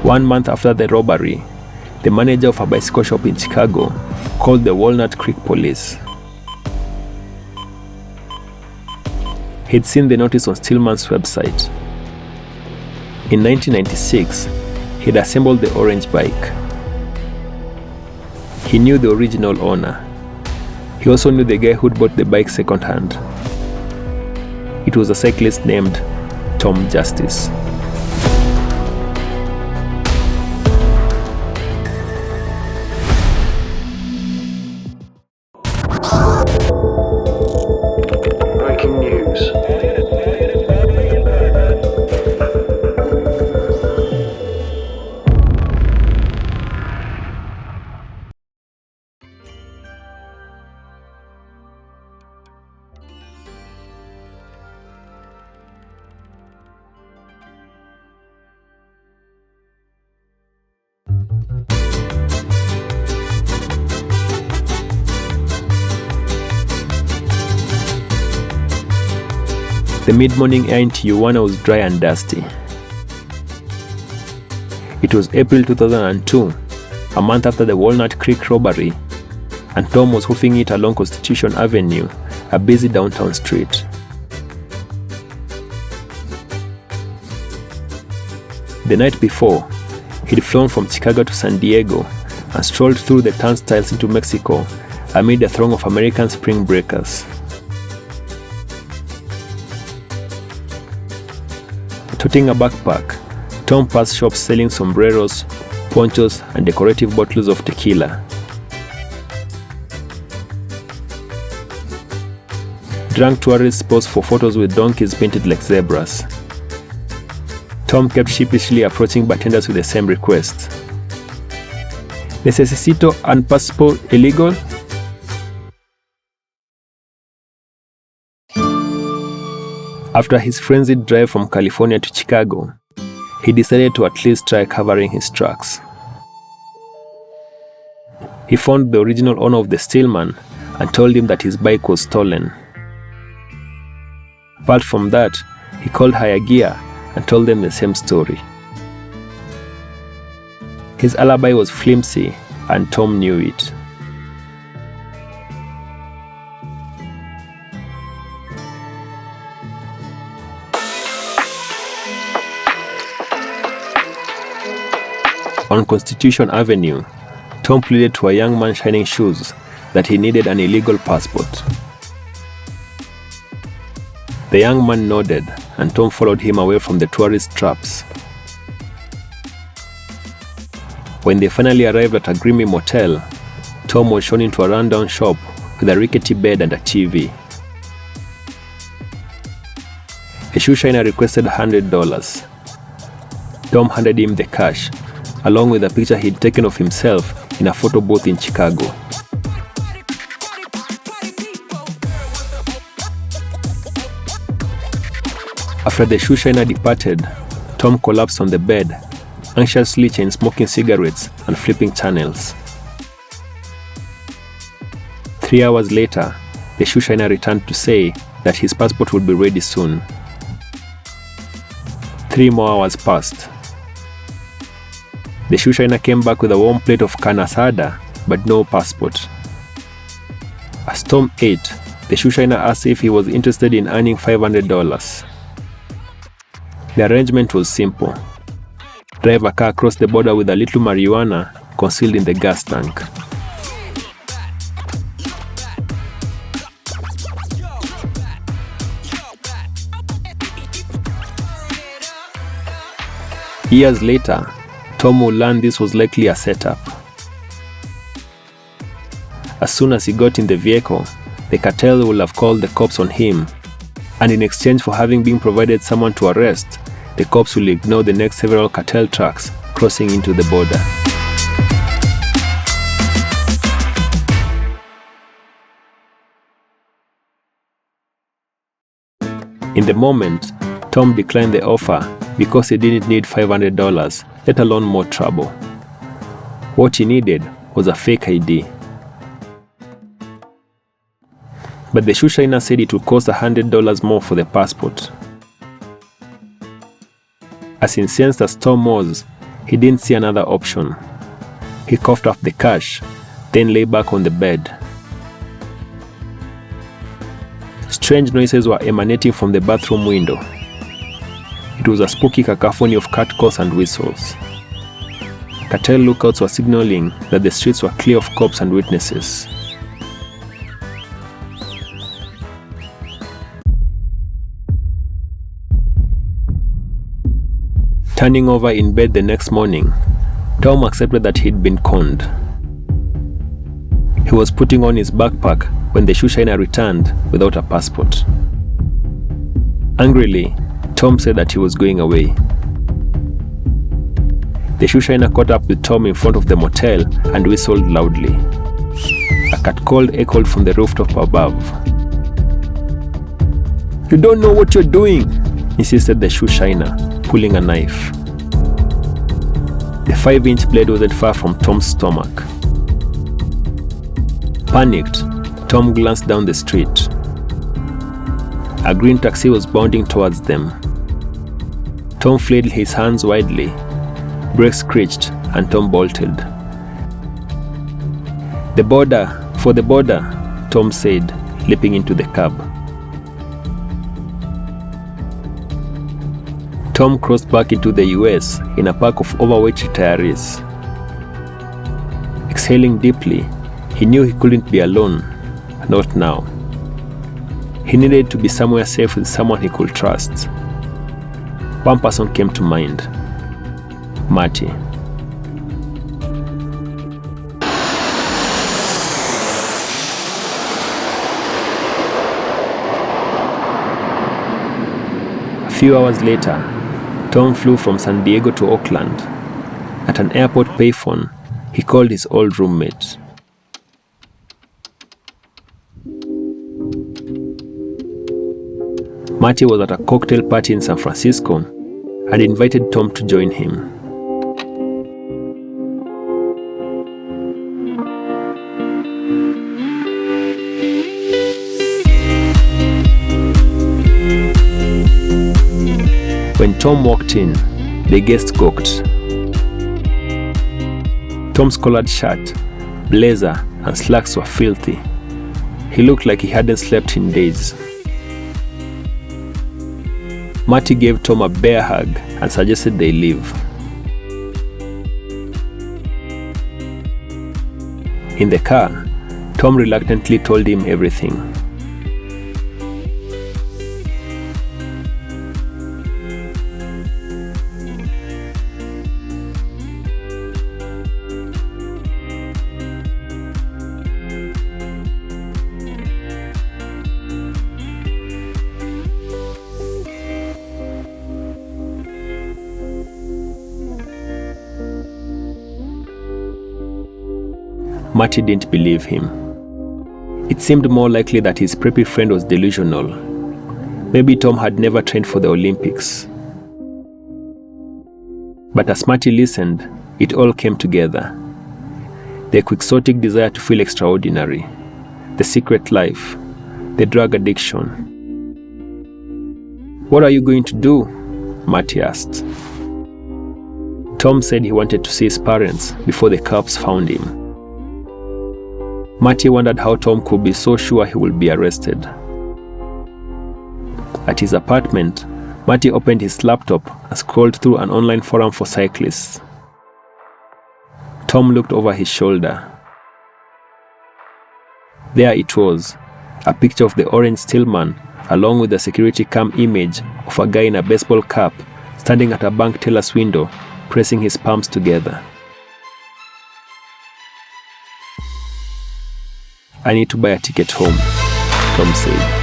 1 month after the robbery, the manager of a bicycle shop in Chicago called the Walnut Creek police. He'd seen the notice on Stillman's website. In 1996, he'd assembled the orange bike. He knew the original owner. He also knew the guy who'd bought the bike secondhand. It was a cyclist named Tom Justice. Breaking news. The mid-morning air in Tijuana was dry and dusty. It was April 2002, a month after the Walnut Creek robbery, and Tom was hoofing it along Constitution Avenue, a busy downtown street. The night before, he'd flown from Chicago to San Diego and strolled through the turnstiles into Mexico amid a throng of American spring breakers. Toting a backpack, Tom passed shops selling sombreros, ponchos, and decorative bottles of tequila. Drunk tourists posed for photos with donkeys painted like zebras. Tom kept sheepishly approaching bartenders with the same request. "Necesito un passport illegal?" After his frenzied drive from California to Chicago, he decided to at least try covering his tracks. He found the original owner of the Stillman and told him that his bike was stolen. Apart from that, he called Hire Gear and told them the same story. His alibi was flimsy, and Tom knew it. On Constitution Avenue, Tom pleaded to a young man shining shoes that he needed an illegal passport. The young man nodded, and Tom followed him away from the tourist traps. When they finally arrived at a grimy motel, Tom was shown into a rundown shop with a rickety bed and a TV. A shoe shiner requested $100. Tom handed him the cash, along with a picture he'd taken of himself in a photo booth in Chicago. After the shoe shiner departed, Tom collapsed on the bed, anxiously chain-smoking cigarettes and flipping channels. 3 hours later, the shoe shiner returned to say that his passport would be ready soon. 3 more hours passed. The shoe shiner came back with a warm plate of carne asada, but no passport. As Tom ate, the shoe shiner asked if he was interested in earning $500. The arrangement was simple. Drive a car across the border with a little marijuana concealed in the gas tank. Years later, Tom would learn this was likely a setup. As soon as he got in the vehicle, the cartel would have called the cops on him, and in exchange for having been provided someone to arrest, the cops will ignore the next several cartel trucks crossing into the border. In the moment, Tom declined the offer because he didn't need $500, let alone more trouble. What he needed was a fake ID. But the shoe shiner said it would cost $100 more for the passport. As incensed as Tom was, He didn't see another option. He coughed up the cash, then lay back on the bed. Strange noises were emanating from the bathroom window. It was a spooky cacophony of cat calls and whistles. Cartel lookouts were signaling that the streets were clear of cops and witnesses. Turning over in bed the next morning, Tom accepted that he'd been conned. He was putting on his backpack when the shoeshiner returned without a passport. Angrily, Tom said that he was going away. The shoeshiner caught up with Tom in front of the motel and whistled loudly. A catcall echoed from the rooftop above. "You don't know what you're doing," insisted the shoeshiner, pulling a knife. The 5-inch blade wasn't far from Tom's stomach. Panicked, Tom glanced down the street. A green taxi was bounding towards them. Tom flailed his hands widely. Brakes screeched, and Tom bolted. "The border, for the border," Tom said, leaping into the cab. Tom crossed back into the US in a pack of overweight retirees. Exhaling deeply, he knew he couldn't be alone, not now. He needed to be somewhere safe with someone he could trust. One person came to mind: Marty. A few hours later, Tom flew from San Diego to Oakland. At an airport payphone, he called his old roommate. Marty was at a cocktail party in San Francisco and invited Tom to join him. When Tom walked in, the guest gawked. Tom's collared shirt, blazer, and slacks were filthy. He looked like he hadn't slept in days. Marty gave Tom a bear hug and suggested they leave. In the car, Tom reluctantly told him everything. Marty didn't believe him. It seemed more likely that his preppy friend was delusional. Maybe Tom had never trained for the Olympics. But as Marty listened, it all came together. The quixotic desire to feel extraordinary, the secret life, the drug addiction. "What are you going to do?" Marty asked. Tom said he wanted to see his parents before the cops found him. Marty wondered how Tom could be so sure he would be arrested. At his apartment, Marty opened his laptop and scrolled through an online forum for cyclists. Tom looked over his shoulder. There it was, a picture of the orange Stillman, along with a security cam image of a guy in a baseball cap standing at a bank teller's window, pressing his palms together. "I need to buy a ticket home," Tom said.